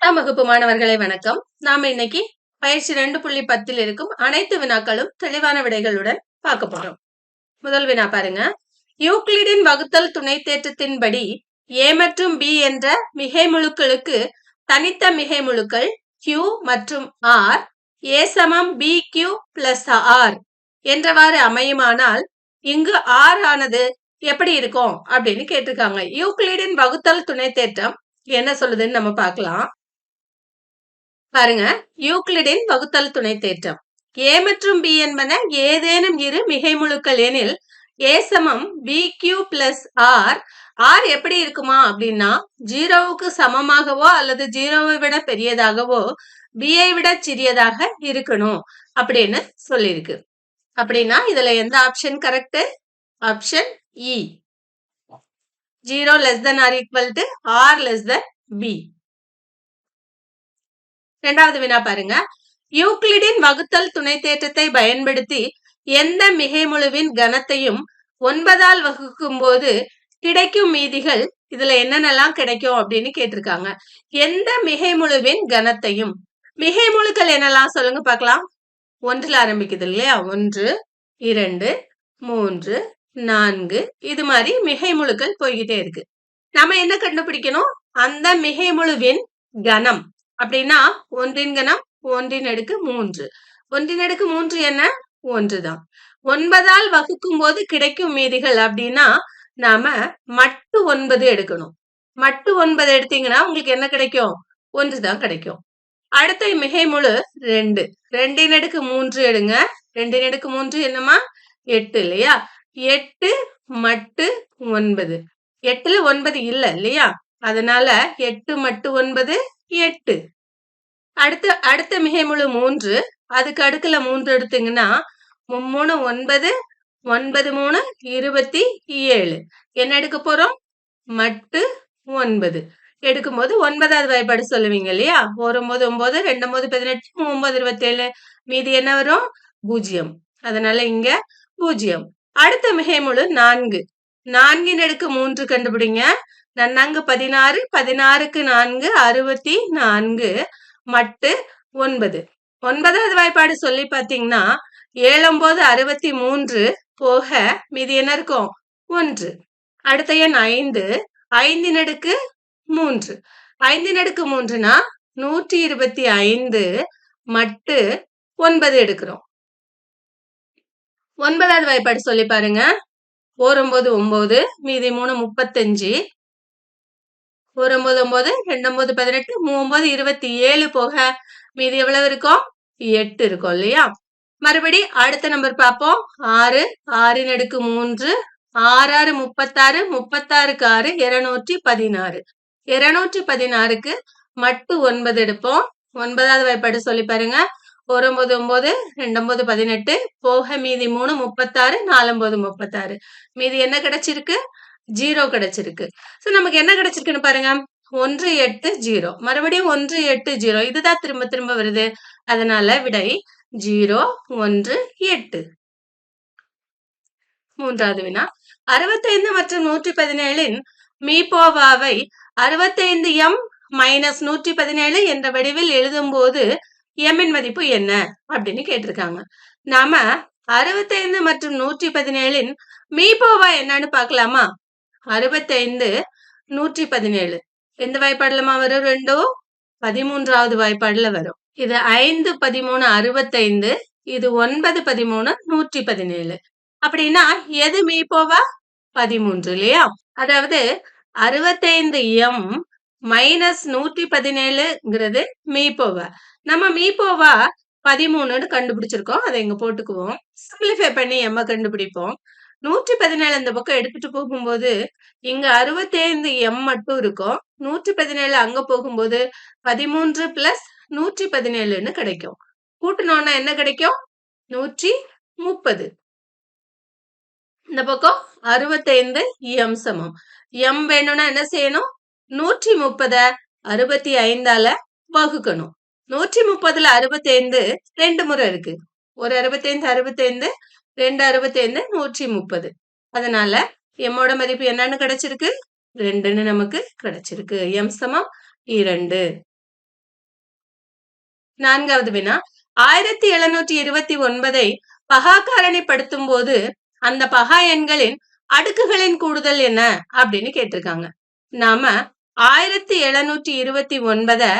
10ஆம் வகுப்பு மாணவர்களை வணக்கம். நாம இன்னைக்கு பயிற்சி 2.10 இருக்கும் அனைத்து வினாக்களும் தெளிவான விடைகளுடன் பார்க்க போறோம். முதல் வினா பாருங்க. யூக்ளிடின் வகுத்தல் துணை தேற்றத்தின்படி a மற்றும் b என்ற மிகைமுழுக்களுக்கு தனித்த மிகைமுழுக்கள் q மற்றும் r a சமம் bq plus r என்றவாறு அமையுமானால் இங்கு r ஆனது எப்படி இருக்கும் அப்படின்னு கேட்டிருக்காங்க. யூக்ளிடின் வகுத்தல் துணை தேற்றம் என்ன சொல்லுதுன்னு நம்ம பார்க்கலாம். பாருங்க, யூக்ளிடின் வகுத்தல் துணை தேற்றம் a மற்றும் b என்பன ஏதேனும் இரு மிகைமுழுக்கள் எனில் a சமம் bq plus r r எப்படி இருக்குமா அப்படின்னா 0வுக்கு சமமாகவோ அல்லது 0வை விட பெரியதாகவோ b ஐ விட சிறியதாக இருக்கணும் அப்படின்னு சொல்லியிருக்கு. அப்படின்னா இதுல எந்த option correct? Option E. 0 less than or equal to r less than b. இரண்டாவது வினா பாருங்க. யூக்ளிடின் வகுத்தல் துணை தேற்றத்தை பயன்படுத்தி எந்த மிகைமுழுவின் கனத்தையும் 9ஆல் வகுக்கும் போது கிடைக்கும் மீதிகள் இதுல என்னென்னலாம் கிடைக்கும் அப்படின்னு கேட்டிருக்காங்க. எந்த மிகைமுழுவின் கனத்தையும், மிகைமுழுக்கள் என்னெல்லாம் சொல்லுங்க பார்க்கலாம். 1ல ஆரம்பிக்குது இல்லையா? 1, 2, 3, 4 இது மாதிரி மிகைமுழுக்கள் போய்கிட்டே இருக்கு. நாம என்ன கண்டுபிடிக்கணும்? அந்த மிகைமுழுவின் கனம். அப்படின்னா ஒன்றின் கனம் 1/3. 1/3 என்ன? 1 தான். 9ஆல் வகுக்கும் போது கிடைக்கும் மீதிகள் அப்படின்னா நாம மட்டு 9 எடுக்கணும். மட்டு 9 எடுத்தீங்கன்னா உங்களுக்கு என்ன கிடைக்கும்? 1 தான் கிடைக்கும். அடுத்த மிகைமுழு 2. 2/3 எடுங்க. 2/3 என்னமா? 8 இல்லையா? 8 மட்டு 9. 8ல 9 இல்ல இல்லையா? அதனால 8 மட்டு 9 8. அடுத்த மிகைமுழு 3. அதுக்கு அடுக்குல 3 எடுத்தீங்கன்னா 3 9, 9 3 27. என்ன எடுக்க போறோம்? மட்டு 9 எடுக்கும்போது 9வது வாய்ப்பாடு சொல்லுவீங்க இல்லையா? 1 9 9, 2 9 18, 3 27. மீதி என்ன வரும்? 0. அதனால இங்க 0. அடுத்த மிகைமுழு 4. 4ன் அடுக்கு 3 கண்டுபிடிங்க. நன்னாங்கு 16, 16க்கு 4 64 மட்டு 9. 9வது வாய்ப்பாடு சொல்லி பாத்தீங்கன்னா 7 9 63 போக மீதி என்ன இருக்கும்? 1. அடுத்த எண் 5. 5ன் அடுக்கு 3. 5ன் அடுக்கு 3னா 125 மட்டு 9 எடுக்கிறோம். 9வது வாய்ப்பாடு சொல்லி பாருங்க. 4 9 9 மீதி 3 35. 1 9 9, 2 9 18, 3 27 போக மீதி எவ்வளவு இருக்கும்? 8 இருக்கும் இல்லையா? மறுபடி அடுத்த நம்பர் பார்ப்போம். 6. 6ன் அடுக்கு 3. 6 6 36, 36க்கு 6 216. 216க்கு மட்டு 9 எடுப்போம். 9வது வாய்ப்பாடு சொல்லி பாருங்க. 1 9 9, 2 9 18 போக மீதி 3 36, 4 9 36. மீதி என்ன கிடைச்சிருக்கு? 0 கிடைச்சிருக்கு. சோ நமக்கு என்ன கிடைச்சிருக்குன்னு பாருங்க. 1 8 0. மறுபடியும் 1 8 0. இதுதான் திரும்ப திரும்ப வருது. அதனால விடை 0 1 8. மூன்றாவது வினா. 65 மற்றும் 117ன் மீபோவாவை 65m மைனஸ் 117 என்ற வடிவில் எழுதும் போது m இன் மதிப்பு என்ன அப்படின்னு கேட்டிருக்காங்க. நாம 65 மற்றும் 117ன் மீபோவா என்னன்னு பார்க்கலாமா? 65 117 எந்த வாய்ப்பாடுலமா வரும்? 2 13வது வாய்ப்பாடுல வரும். இது 5 13 65. இது 9 13 117. அப்படின்னா எது மீபோவா? 13 இல்லையா? அதாவது 65m மைனஸ் 117ங்கிறது மீபோவா. நம்ம மீபோவா 13ன்னு கண்டுபிடிச்சிருக்கோம். அதை இங்க போட்டுக்குவோம். சிம்பிளிஃபை பண்ணி m கண்டுபிடிப்போம். 117 இந்த பக்கம் எடுத்துட்டு போகும்போது இங்க 65m மட்டும் இருக்கும். 117 அங்க போகும்போது 13 பிளஸ் 117ன்னு கிடைக்கும். கூட்டணும்னா என்ன கிடைக்கும்? 130. இந்த பக்கம் 65m சமம். m வேணும்னா என்ன செய்யணும்? 130 65ஆல வகுக்கணும். 130ல 65 2 முறை இருக்கு. ஒரு 65 65, 2 65 130. அதனால m ஓட மதிப்பு என்னன்னு கிடைச்சிருக்கு? 2ன்னு நமக்கு கிடைச்சிருக்கு. m சமம் 2. 4வது வினா 1729 பகாக்காரணிப்படுத்தும் போது அந்த பகா எண்களின் அடுக்குகளின் கூடுதல் என்ன அப்படின்னு கேட்டிருக்காங்க. நாம 1729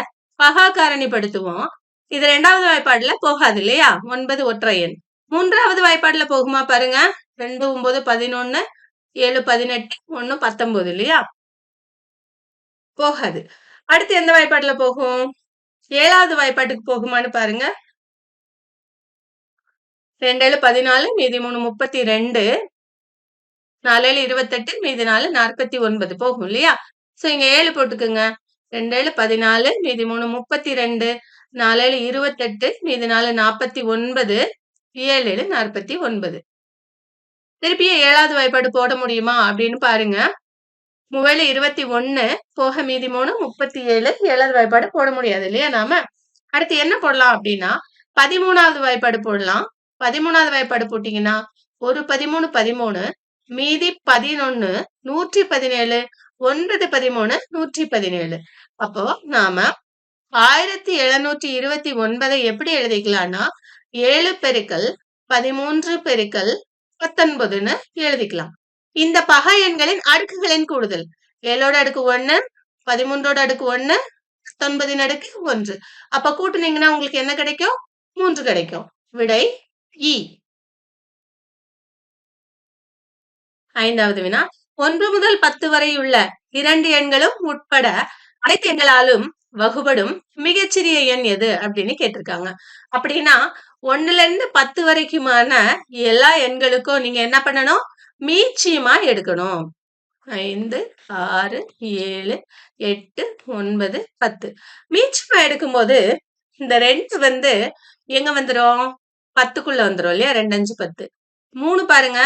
பகாக்காரணிப்படுத்துவோம். இது 2வது வாய்ப்பாடுல போகாது இல்லையா? 9 ஒற்றை எண். 3வது வாய்ப்பாடுல போகுமா பாருங்க. 2 9 11 7 18 1 19 இல்லையா? போகாது. அடுத்து எந்த வாய்ப்பாடுல போகும்? 7வது வாய்ப்பாட்டுக்கு போகுமான்னு பாருங்க. 2 7 14 மீதி 3 32 4 7 28 மீதி 4 49 போகும் இல்லையா? சோ இங்க 7 போட்டுக்குங்க. 2 7 14 மீதி 3 32 4 7 28 மீதி 4 49 7 7 49. திருப்பியும் 7வது வாய்ப்பாடு போட முடியுமா அப்படின்னு பாருங்க. 3 21 போக மீதி 3 37 7வது வாய்ப்பாடு போட முடியாது இல்லையா நாம? அடுத்து என்ன போடலாம் அப்படின்னா 13வது வாய்ப்பாடு போடலாம். 13வது வாய்ப்பாடு போட்டீங்கன்னா ஒரு 13 13 மீதி 11 117 9 13 117. அப்போ நாம 1729 எப்படி எழுதிக்கலாம்னா 7 பெருக்கல் 13 பெருக்கல் 19ன்னு எழுதிக்கலாம். இந்த பகா எண்களின் அடுக்குகளின் கூடுதல் 7ஓட அடுக்கு 1 13ஓட அடுக்கு 1 19 அடுக்கு 1. அப்ப கூட்டுனீங்கன்னா உங்களுக்கு என்ன கிடைக்கும்? 3 கிடைக்கும். விடை இ. 5வது வினா 1 முதல் 10 வரை உள்ள 2 எண்களும் உட்பட அனைத்து எண்களாலும் வகுபடும் மிகச்சிறிய எண் எது அப்படின்னு கேட்டிருக்காங்க. அப்படின்னா 1ல இருந்து 10 வரைக்குமான எல்லா எண்களுக்கும் நீங்க என்ன பண்ணணும்? மீச்சியமா எடுக்கணும். 5 6 7 8 9 10 மீச்சியமா எடுக்கும்போது இந்த 2 எங்க வந்துரும்? 10க்குள்ள வந்துரும் இல்லையா? 2 5 10. 3 பாருங்க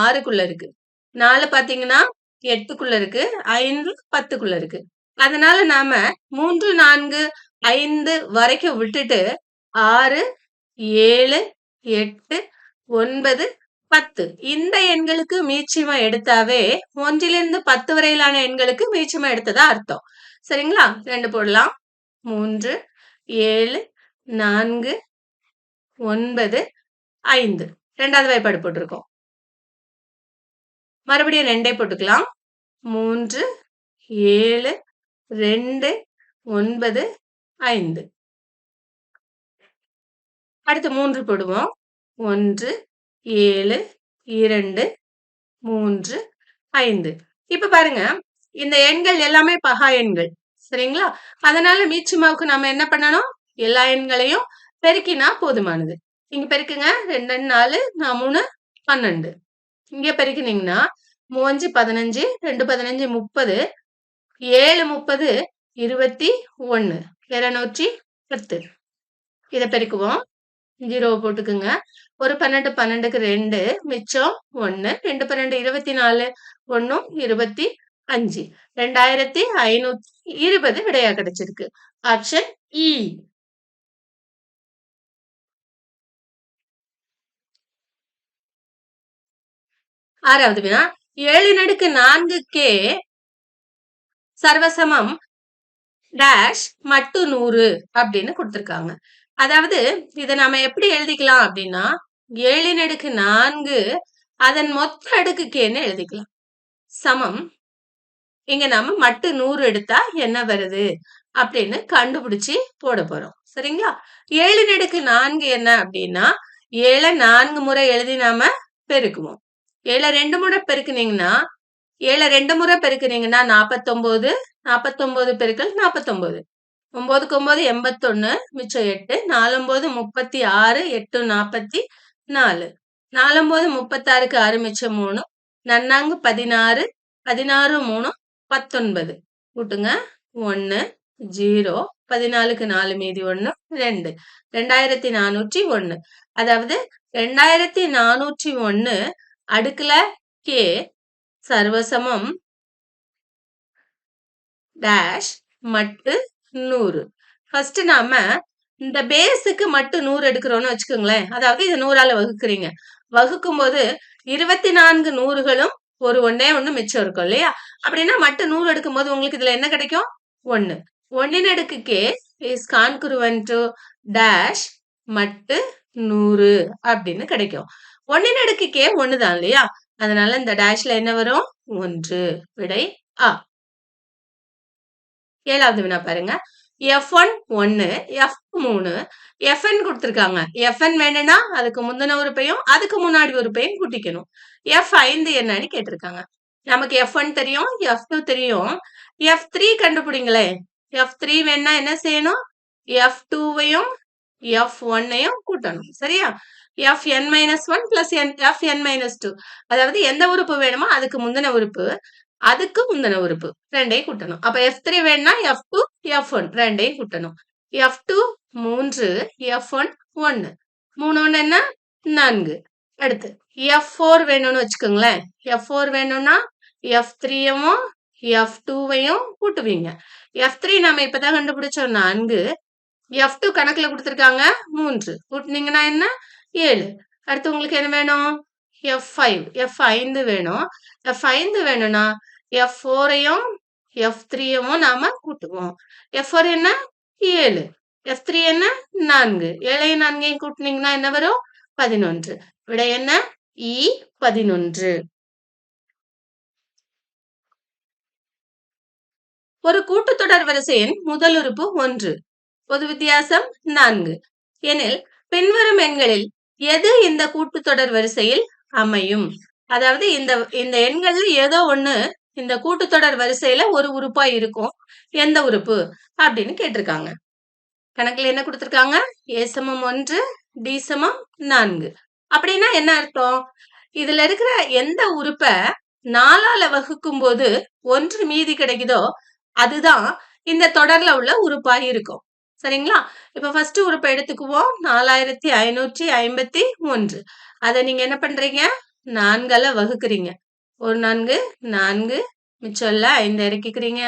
6க்குள்ள இருக்கு. 4 பாத்தீங்கன்னா 8க்குள்ள இருக்கு. 5 10க்குள்ள இருக்கு. அதனால நாம 3 4 5 வரைக்கும் விட்டுட்டு 6 7 8 9 10 இந்த எண்களுக்கு மீச்சியமா எடுத்தாவே 1லிருந்து 10 வரையிலான எண்களுக்கு மீச்சியமா எடுத்ததா அர்த்தம். சரிங்களா? 2 போடலாம். 3 7 4 9 5 2வது வாய்ப்பாடு போட்டிருக்கோம். மறுபடியும் 2 போட்டுக்கலாம். 3 7 2 9 5. அடுத்து 3 போடுவோம். 1 7 2 3 5. இப்ப பாருங்க இந்த எண்கள் எல்லாமே பகா எண்கள். சரிங்களா? அதனால மீச்சிமாவுக்கு நாம என்ன பண்ணணும்? எல்லா எண்களையும் பெருக்கினா போதுமானது. இங்க பெருக்குங்க. 2 4 3 12. இங்க பெருக்கினீங்கன்னா 3 15 2 15 30 7 30 21 210. இத பெருக்குவோம். 0 போட்டுக்குங்க. ஒரு 12 12க்கு 2 மிச்சம் 1 2 12 24 1 25 2520 விடையா கிடைச்சிருக்கு. ஆப்ஷன் இ. 6வது வினா 7/4k சர்வசமம் டேஷ் மட்டு 100 அப்படின்னு கொடுத்திருக்காங்க. அதாவது இத நாம எப்படி எழுதிக்கலாம் அப்படின்னா 7/4 அதன் மொத்த அடுக்கு கேன்னு எழுதிக்கலாம். சமம் இங்க நாம மட்டு 100 எடுத்தா என்ன வருது அப்படின்னு கண்டுபிடிச்சு போட போறோம். சரிங்களா? 7/4 என்ன அப்படின்னா 7 4 முறை எழுதி நாம பெருக்குவோம். 7 2 முறை பெருக்குனீங்கன்னா 7 2 முறை பெருக்குனீங்கன்னா 49 49 பெருக்கல் 49 9 9 81 மிச்சம் 8 4 9 36 8 44 4 9 36க்கு 6 மிச்சம் 3 நன்னாங்கு 16 16 3 19 கூட்டுங்க 1 0 14க்கு 4 மீதி 1 2 2401. அதாவது 2401 அடுக்குல கே சர்வசமம் டேஷ் மட்டு 100. ஃபர்ஸ்ட் நாம இந்த பேஸுக்கு மட்டு 100 எடுக்கிறோம்னு வச்சுக்கோங்களேன். அதாவது இது 100ஆல வகுக்கிறீங்க. வகுக்கும் போது 24 100களும் ஒரு 1 மிச்சம் இருக்கும் இல்லையா? அப்படின்னா மட்டு 100 எடுக்கும் போது உங்களுக்கு இதுல என்ன கிடைக்கும்? 1. 1 அடுக்கு k is congruent to dash மட்டு 100 அப்படின்னு கிடைக்கும். 1 அடுக்கு k 1 தான் இல்லையா? அதனால இந்த டேஷ்ல என்ன வரும்? 1. விடை ஆ. 7வது வினா பாருங்க. F1 1, F2 3, Fn கொடுத்திருக்காங்க. Fn வேணும்னா அதுக்கு முந்தின உறுப்பையும் அதுக்கு முன்னாடி உறுப்பையும் கூட்டிக்கணும். F5 என்னன்னு கேட்டிருக்காங்க. நமக்கு F1 தெரியும், F2 தெரியும். F3 கண்டுபிடிங்களே. F3 வேணா என்ன செய்யணும்? F2வையும் F1ஐயும் கூட்டணும். சரியா? Fn-1 plus Fn-2. அதாவது எந்த உறுப்பு வேணுமோ அதுக்கு முந்தின உறுப்பு அதுக்கு முந்தின உறுப்பு ரெண்டையும் கூட்டணும். அப்ப F3 வேணும்னா F2 F1 ரெண்டையும் கூட்டணும். F2 3, F1 1. 3 1 என்ன? 4. அடுத்து F4 வேணும்னு வச்சுக்கோங்களேன். F4 வேணும்னா F3யும் F2வையும் கூட்டுவீங்க. F3 நாம இப்பதான் கண்டுபிடிச்சோம் 4. F2 கணக்குல கொடுத்திருக்காங்க 3. கூட்டினீங்கன்னா என்ன? 7. அடுத்து உங்களுக்கு என்ன வேணும்? F5 வேணும். F5 வேணும்னா F4ஐயும் F3யும் நாம கூட்டுவோம். F4 என்ன? 7. F3 என்ன? 4. 7ஐயும் 4ஐயும் கூட்டினீங்கன்னா என்ன வரும்? 11. விடை என்ன? E11. ஒரு கூட்டுத்தொடர் வரிசையின் முதல் உறுப்பு 1. பொது வித்தியாசம் 4 எனில் பின்வரும் எண்களில் எது இந்த கூட்டுத்தொடர் வரிசையில் அமையும்? அதாவது இந்த எண்கள்ல ஏதோ ஒண்ணு இந்த கூட்டுத்தொடர் வரிசையில ஒரு உறுப்பா இருக்கும். எந்த உறுப்பு அப்படின்னு கேட்டிருக்காங்க. கணக்குல என்ன கொடுத்திருக்காங்க? A சமம் 1, D சமம் 4. அப்படின்னா என்ன அர்த்தம்? இதுல இருக்கிற எந்த உறுப்பை 4ஆல வகுக்கும் போது 1 மீதி கிடைக்குதோ அதுதான் இந்த தொடர்ல உள்ள உறுப்பா இருக்கும். சரிங்களா? இப்ப ஃபர்ஸ்ட் உறுப்பை எடுத்துக்குவோம். 4551. அதை நீங்க என்ன பண்றீங்க? 4ஆல வகுக்கிறீங்க. 1 4 4 மிச்சம் இல்ல 5 இறக்கிக்கிறீங்க.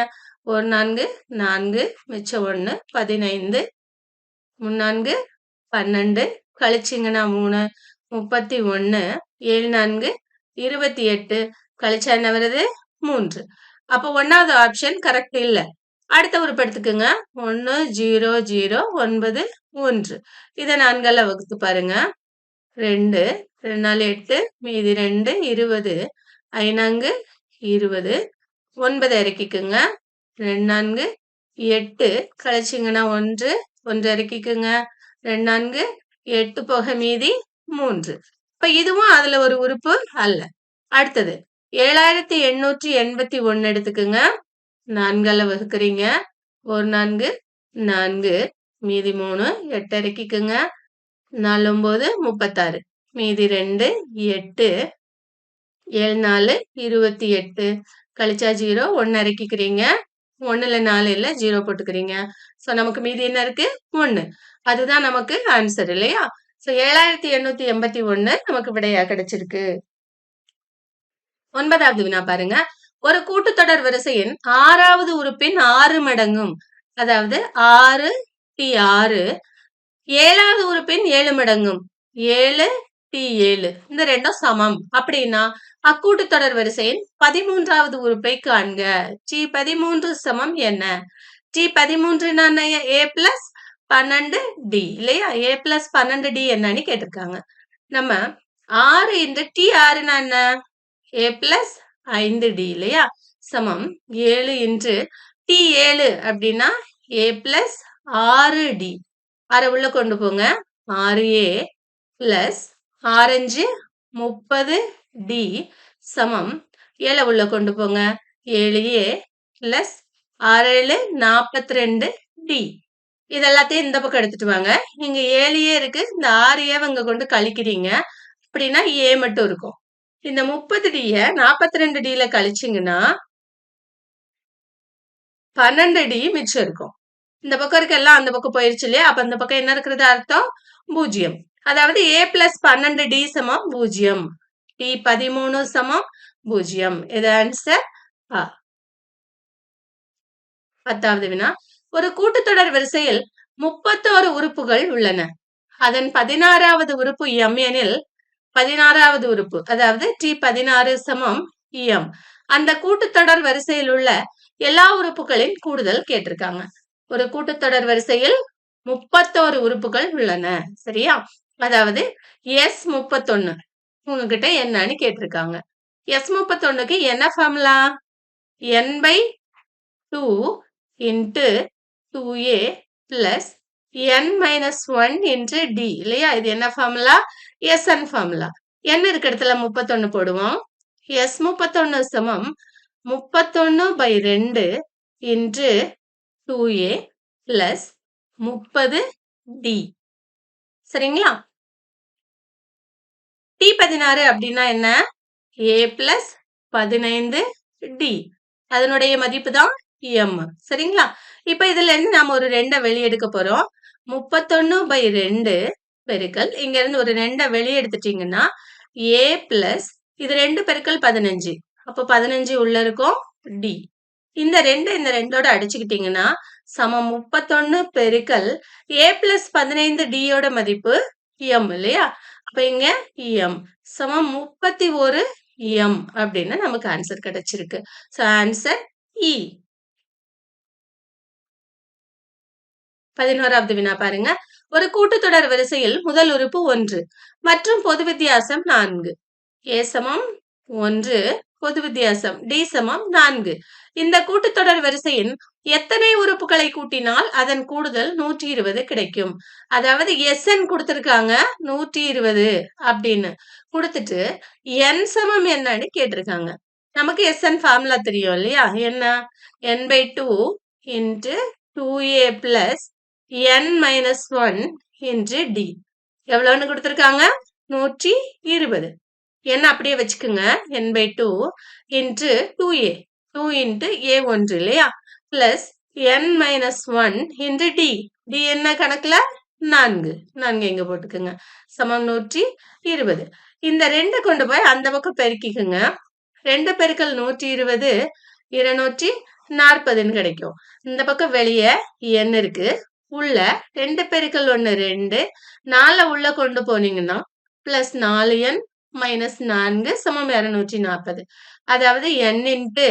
1 4 4 மிச்சம் 1 15 3 4 12 கழிச்சிங்கன்னா 3 31 7 4 28 கழிச்சா என்ன வருது? 3. அப்ப 1வது ஆப்ஷன் கரெக்ட் இல்ல. அடுத்த உறுப்பு எடுத்துக்கோங்க. 1 0 0 9 1. இதை 4ஆல வகுத்து பாருங்க. 2 2 4 8 மீதி 2 20 5 20 9 இறக்கிக்குங்க. 2 4 8 கழிச்சிங்கன்னா 1 1 இறக்கிக்குங்க. 2 4 8 போக மீதி 3. இப்ப இதுவும் அதுல ஒரு உறுப்பு அல்ல. அடுத்தது 7881 எடுத்துக்குங்க. 4ஆல வகுக்கிறீங்க. 1 4 4 மீதி 3 8 இறக்கிக்குங்க. 4 9 36 மீதி 2 8 7 4 28 கழிச்சா 0 1 இறக்கிக்கிறீங்க. 1ல 4 இல்ல 0 போட்டுக்கிறீங்க. சோ நமக்கு மீதி என்ன இருக்கு? 1. அதுதான் நமக்கு ஆன்சர் இல்லையா? சோ 7881 நமக்கு விடையா கிடைச்சிருக்கு. 9வது வினா பாருங்க. ஒரு கூட்டுத்தொடர் வரிசையின் 6வது உறுப்பின் 6 மடங்கும், அதாவது 6 T6, 7வது உறுப்பின் 7 மடங்கும் 7 T7 இந்த ரெண்டும் சமம் அப்படின்னா அக்கூட்டுத்தொடர் வரிசையின் 13வது உறுப்பை காண்க. T13 சமம் என்ன? T13 A plus 12D இல்லையா? A plus 12D என்னன்னு கேட்டிருக்காங்க. நம்ம 6 into T6 என்ன? A plus 5D இல்லையா? சமம் 7 into T7 அப்படின்னா A plus 6D. 6 உள்ள கொண்டு போங்க. 6A plus 6 30D சமம் 7 உள்ள கொண்டு போங்க. 7A plus 6 42D. இதெல்லாத்தையும் இந்த பக்கம் எடுத்துட்டு வாங்க. இங்க 7A இருக்கு. இந்த 6A இங்க கொண்டு கழிக்கிறீங்க. அப்படின்னா A மட்டும் இருக்கும். இந்த 30D 42Dல கழிச்சிங்கன்னா 12D மிச்சம் இருக்கும். இந்த பக்கம் இருக்க எல்லாம் அந்த பக்கம் போயிருச்சு இல்லையா? அப்ப அந்த பக்கம் என்ன இருக்கிறது அர்த்தம்? 0. அதாவது A plus 12D சமம் 0. T13 சமம் 0. இது ஆன்சர் ஆ. 10வது வினா. ஒரு கூட்டுத்தொடர் வரிசையில் 31 உறுப்புகள் உள்ளன. அதன் 16வது உறுப்பு M எனில் 16வது உறுப்பு அதாவது T16 சமம் M. அந்த கூட்டுத்தொடர் வரிசையில் உள்ள எல்லா உறுப்புகளின் கூடுதல் கேட்டிருக்காங்க. ஒரு கூட்டுத்தொடர் வரிசையில் 31 உறுப்புகள் உள்ளன. சரியா? அதாவது S31 உங்ககிட்ட என்னன்னு கேட்டிருக்காங்க. S31க்கு என்ன formula? n/2 into 2a plus n-1 into d இல்லையா? இது என்ன ஃபார்முலா? Sn formula. n இருக்க இடத்துல 31 போடுவோம். S31 சமம் 31/2 இன்டு 2a பிளஸ் 30d. சரிங்களா? T16 அப்படின்னா என்ன? a plus 15d. அதனுடைய மதிப்பு தான் m. சரிங்களா? இப்ப இதுல இருந்து நாம ஒரு 2 வெளியெடுக்க போறோம். 31/2 பெருக்கல் இங்க இருந்து ஒரு 2 வெளியெடுத்துட்டீங்கன்னா a பிளஸ் இது 2 பெருக்கல் 15. அப்போ 15 உள்ள இருக்கும் d. இந்த 2 இந்த 2ஓட அடிச்சுக்கிட்டீங்கன்னா சமம் 31 பெருக்கல் a பிளஸ் 15d யோட மதிப்பு m இல்லையா? அப்ப இங்க m சமம் 31 m அப்படின்னு நமக்கு ஆன்சர் கிடைச்சிருக்கு. So answer E. 11வது வினா பாருங்க. ஒரு கூட்டுத்தொடர் வரிசையில் முதல் உறுப்பு 1 மற்றும் பொது வித்தியாசம் 4. a சமம் 1 பொது வித்தியாசம் d சமம் 4. இந்த கூட்டுத்தொடர் வரிசையின் எத்தனை உறுப்புகளை கூட்டினால் அதன் கூடுதல் 120 கிடைக்கும். அதாவது Sn கொடுத்திருக்காங்க 120 அப்படின்னு கொடுத்துட்டு n சமம் என்னன்னு கேட்டிருக்காங்க. நமக்கு Sn ஃபார்முலா தெரியும் இல்லையா? என்ன? n/2 into 2a plus n-1 into d. எவ்வளவுன்னு கொடுத்திருக்காங்க? 120. n அப்படியே வச்சுக்குங்க. n/2 into 2a 2 into a1 இல்லையா? Plus n-1 into d. d என்ன கணக்குல? 4 இங்க போட்டுக்குங்க. சமம் 120. இந்த 2 கொண்டு போய் அந்த பக்கம் பெருக்கிக்குங்க. 2 பெருக்கல் 120 240 கிடைக்கும். இந்த பக்கம் வெளியே n இருக்கு. உள்ள 2 பெருக்கல் 1 2 4 உள்ள கொண்டு போனீங்கன்னா பிளஸ் 4n மைனஸ் 4 சமம் 240. அதாவது n இன்ட்டு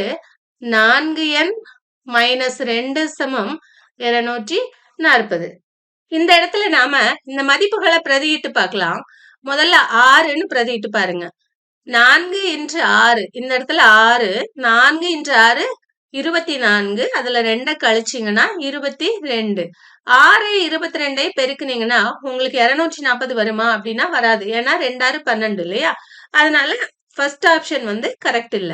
4n மைனஸ் 2 சமம் 240. இந்த இடத்துல நாம இந்த மதிப்புகளை பிரதியிட்டு பார்க்கலாம். முதல்ல 6ன்னு பிரதியிட்டு பாருங்க. 4 இன்ட்டு 6 இந்த இடத்துல 6 4 இன்ட்டு 6 24. அதுல 2 கழிச்சிங்கன்னா 22. 6 22 பெருக்குனீங்கன்னா உங்களுக்கு 240 வருமா அப்படின்னா வராது. ஏன்னா 2 6 12 இல்லையா? அதனால ஃபர்ஸ்ட் ஆப்ஷன் வந்து கரெக்ட் இல்ல.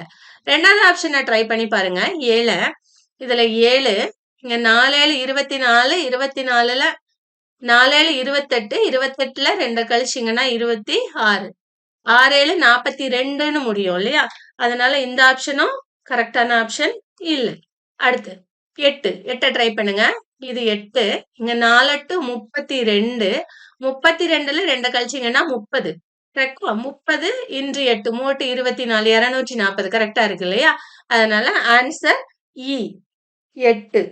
ரெண்டாவது ஆப்ஷனை ட்ரை பண்ணி பாருங்க. 7 இதுல 7 இங்க 4 7 24 24ல 4 7 28 28ல 2 கழிச்சிங்கன்னா 26 6 7 42ன்னு முடியும் இல்லையா? அதனால இந்த ஆப்ஷனும் கரெக்டான ஆப்ஷன் இல்ல. அடுத்து 8 ட்ரை பண்ணுங்க. இது 8 இங்க 4 8 32 32ல 2 கழிச்சிங்கன்னா 30. கரெக்டா? 30 இன்று 8 3 24 240 கரெக்டா இருக்கு இல்லையா? அதனால ஆன்சர் E 8.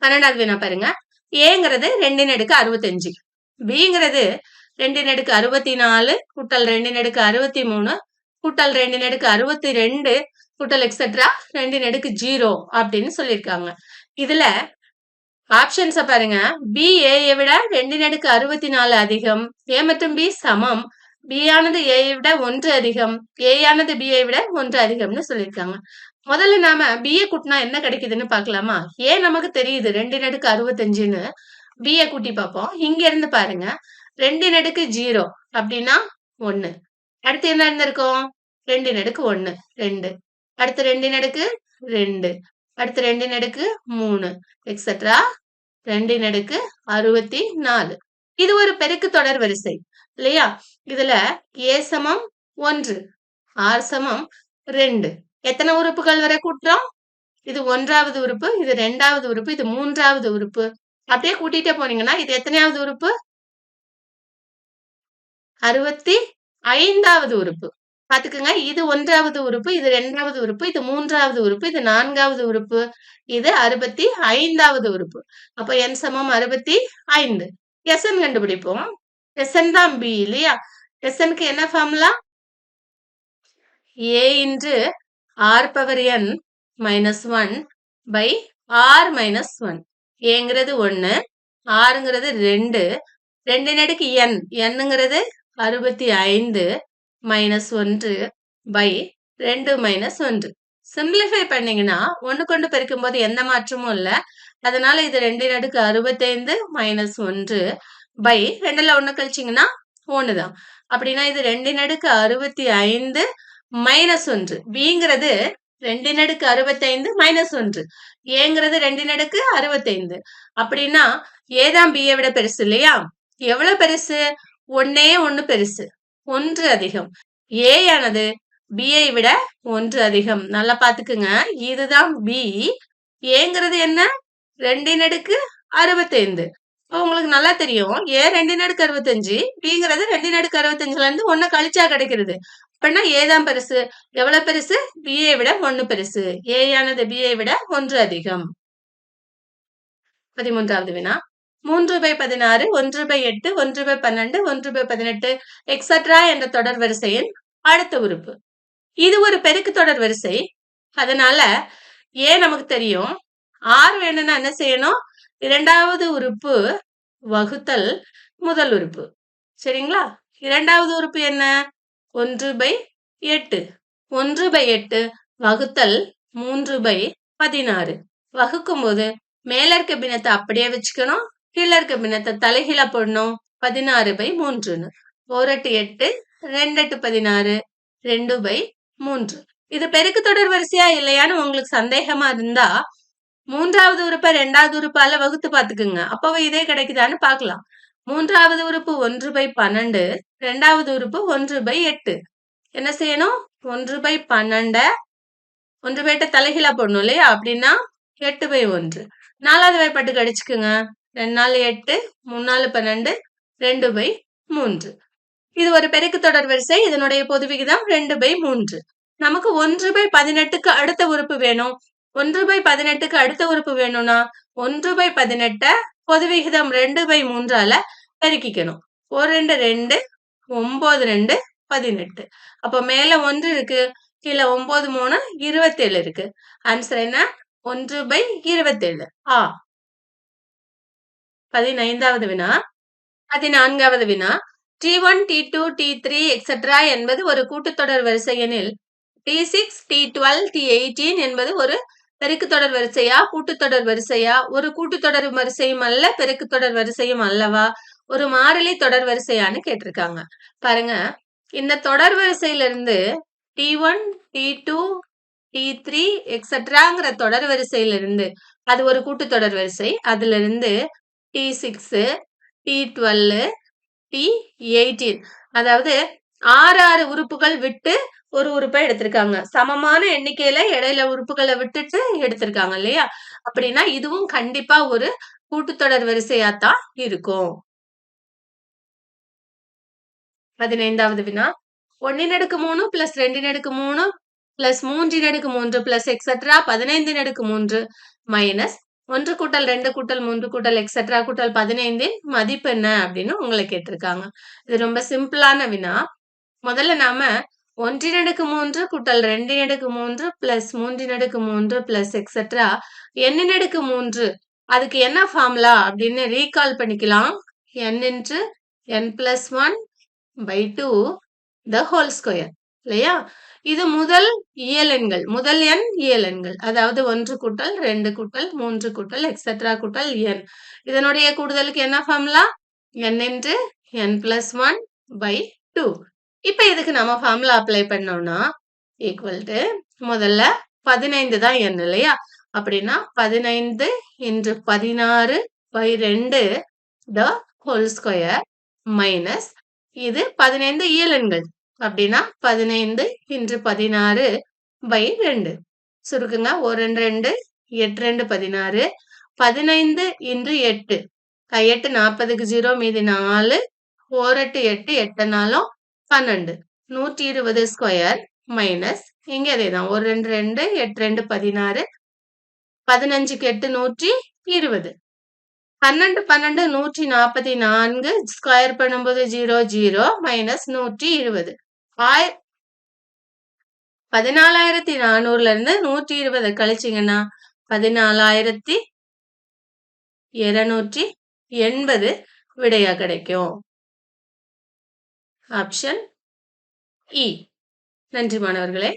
12வது வினா பாருங்க. ஏங்கிறது 2/65 பிங்கிறது 2/64 கூட்டல் 2/63 கூட்டல் 2/62 கூட்டல் எக்ஸெட்ரா 2/0 அப்படின்னு சொல்லியிருக்காங்க. இதுல ஆப்ஷன்ஸ பாருங்க. பி ஏயை விட 2/64 அதிகம். ஏ மற்றும் பி சமம். பி ஆனது ஏயை விட 1 அதிகம். ஏ ஆனது பி ஐ விட 1 அதிகம்னு சொல்லியிருக்காங்க. முதல்ல நாம பிஏ கூட்டினா என்ன கிடைக்குதுன்னு பாக்கலாமா? ஏ நமக்கு தெரியுது 2/65ன்னு. பிஏ கூட்டி பார்ப்போம். இங்க இருந்து பாருங்க 2/0 அப்படின்னா 1. அடுத்து என்ன இருந்திருக்கும்? 2/1 2. அடுத்து 2/2 அடுத்து 2/3 எக்ஸெட்ரா 2/64. இது ஒரு பெருக்கு தொடர் வரிசை இல்லையா? இதுல ஏ சமம் 1 ஆர் சமம் 2. எத்தனை உறுப்புகள் வரை கூட்டுறோம்? இது 1வது உறுப்பு, இது 2வது உறுப்பு, இது 3வது உறுப்பு. அப்படியே கூட்டிட்டே போனீங்கன்னா இது எத்தனையாவது உறுப்பு? 65வது உறுப்பு. பாத்துக்கோங்க. இது 1வது உறுப்பு, இது 2வது உறுப்பு, இது 3வது உறுப்பு, இது 4வது உறுப்பு, இது 65வது உறுப்பு. அப்ப n சமம் 65. Sn கண்டுபிடிப்போம். Sn தான் B இல்லையா? Snக்கு என்ன formula? A into R power n minus 1 by R minus 1. ஏங்கிறது 1, ஆறுங்கிறது 2, 2 அடுக்கு n, nங்கிறது 65 மைனஸ் 1 பை 2 மைனஸ் 1. சிம்பிளிஃபை பண்ணீங்கன்னா 1 கொண்டு பெருக்கும் போது எந்த மாற்றமும் இல்ல. அதனால இது 2 அடுக்கு 65 மைனஸ் 1 பை 2ல 1 கழிச்சிங்கன்னா 1 தான். அப்படின்னா இது 2 அடுக்கு 65 மைனஸ் 1. பிங்கிறது 2 அடுக்கு 65 மைனஸ் 1. ஏங்கிறது 2 அடுக்கு 65. அப்படின்னா ஏதான் பியை விட பெருசு இல்லையா? எவ்வளவு பெருசு? 1 பெருசு, 1 அதிகம். ஏ ஆனது பியை விட 1 அதிகம். நல்லா பாத்துக்குங்க, இதுதான் பி. ஏங்கிறது என்ன? 2 அடுக்கு 65. உங்களுக்கு நல்லா தெரியும், ஏ 2 அடுக்கு 65, பிங்கிறது 2 அடுக்கு 65ல இருந்து 1 கழிச்சா கிடைக்கிறது. அப்படின்னா ஏதான் பெருசு? எவ்வளவு பெருசு? பியை விட 1 பெருசு. ஏ ஆனது பியை விட 1 அதிகம். 13வது வினா. 3/16, 1/8, 1/12, 1/18 எக்ஸெட்ரா என்ற தொடர் வரிசையின் அடுத்த உறுப்பு. இது ஒரு பெருக்கு தொடர் வரிசை. அதனால ஏ நமக்கு தெரியும். ஆர் வேணும்னா என்ன செய்யணும்? இரண்டாவது உறுப்பு வகுத்தல் முதல் உறுப்பு. சரிங்களா? இரண்டாவது உறுப்பு என்ன? 1/8. 1/8 வகுத்தல் 3/16. வகுக்கும் போது மேல இருக்க பின்னத்தை அப்படியே வச்சுக்கணும், கீழே இருக்க பின்னத்தை தலைகீழா போடணும். 16/3. 1/8, 2/16, 2/3. இது பெருக்கு தொடர் வரிசையா இல்லையான்னு உங்களுக்கு சந்தேகமா இருந்தா மூன்றாவது உறுப்பை இரண்டாவது உறுப்பால வகுத்து பாத்துக்குங்க. அப்பவே இதே கிடைக்குதான்னு பாக்கலாம். மூன்றாவது உறுப்பு 1/12, இரண்டாவது உறுப்பு 1/8. என்ன செய்யணும்? 1/12, 1/8 தலைகீழா போடணும் இல்லையா? அப்படின்னா 8/1. நாலாவது வாய்ப்பாட்டுக்கு அடிச்சுக்குங்க. 2 4 8, 3 4 12, 2/3. இது ஒரு பெருக்கு தொடர் வரிசை. இதனுடைய பொது விகிதம் 2/3. நமக்கு 1/18க்கு அடுத்த உறுப்பு வேணும். 1/18க்கு அடுத்த உறுப்பு வேணும்னா 1/18 பொது விகிதம் 2/3ஆல பெருக்கிக்கணும். 1 2 2, 9 2 18. அப்ப மேல 1 இருக்கு, கீழே 9 3 27 இருக்கு. ஆன்சர் என்ன? 1/27. 15வது வினா. 14வது வினா. T1, T2, T3 எக்ஸெட்ரா என்பது ஒரு கூட்டுத்தொடர் வரிசை எனில் T6, T12, T18 என்பது ஒரு பெருக்கு தொடர் வரிசையா, கூட்டுத்தொடர் வரிசையா? ஒரு கூட்டுத்தொடர் வரிசையும் அல்ல, பெருக்கு தொடர் வரிசையும் அல்லவா? ஒரு மாறிலி தொடர் வரிசையான்னு கேட்டிருக்காங்க. பாருங்க, இந்த தொடர் வரிசையில இருந்து T1, T2, T3 எக்ஸெட்ராங்கிற தொடர் வரிசையில இருந்து, அது ஒரு கூட்டுத்தொடர் வரிசை. அதுல இருந்து T6, T12, T18, அதாவது 6 உறுப்புகள் விட்டு ஒரு உறுப்பை எடுத்திருக்காங்க. சமமான எண்ணிக்கையில இடையில உறுப்புகளை விட்டுட்டு எடுத்திருக்காங்க இல்லையா? அப்படின்னா இதுவும் கண்டிப்பா ஒரு கூட்டுத்தொடர் வரிசையாத்தான் இருக்கும். 15வது வினா. 1/3 plus 2/3 plus 3/3 plus etcetera 15/3 minus 1 கூட்டல் 2 கூட்டல் 3 கூட்டல் எக்ஸெட்ரா கூட்டல் 15 மதிப்பு என்ன அப்படின்னு உங்களை கேட்டிருக்காங்க. இது ரொம்ப சிம்பிளான வினா. முதல்ல நாம 1/3 கூட்டல் 2/3 பிளஸ் 3/3 பிளஸ் எக்ஸெட்ரா n/3 அதுக்கு என்ன ஃபார்முலா அப்படின்னு ரீகால் பண்ணிக்கலாம். n into n plus 1 by 2 the whole square இல்லையா? இது முதல் இயல் எண்கள், முதல் எண் இயல் எண்கள், அதாவது 1 கூட்டல் 2 கூட்டல் 3 கூட்டல் எக்ஸெட்ரா கூட்டல் n. இதனுடைய கூடுதலுக்கு என்ன formula? n into n plus 1 by 2. இப்ப இதுக்கு நம்ம ஃபார்முலா அப்ளை பண்ணோம்னா ஈக்குவல் டு முதல்ல 15 தான் n இல்லையா? அப்படின்னா 15 into 16 by 2 the whole square minus இது 15 இயல் எண்கள். அப்படின்னா 15 into 16 by 2. சுருக்குங்க. 1 2 8 2 16. 15 into 8. 8 40க்கு 0 மீதி 4. 4 8 8 8 4 12. 120 ஸ்கொயர் மைனஸ் இங்க அதேதான். 1 2 2 8 2 16. 15க்கு 8 120. 12 12 144 ஸ்கொயர் பண்ணும்போது 0 0 மைனஸ் 120. 14,400ல இருந்து 120 கழிச்சிங்கன்னா 14,000 280 விடையா கிடைக்கும். ஆப்ஷன் இ. நன்றி மாணவர்களே.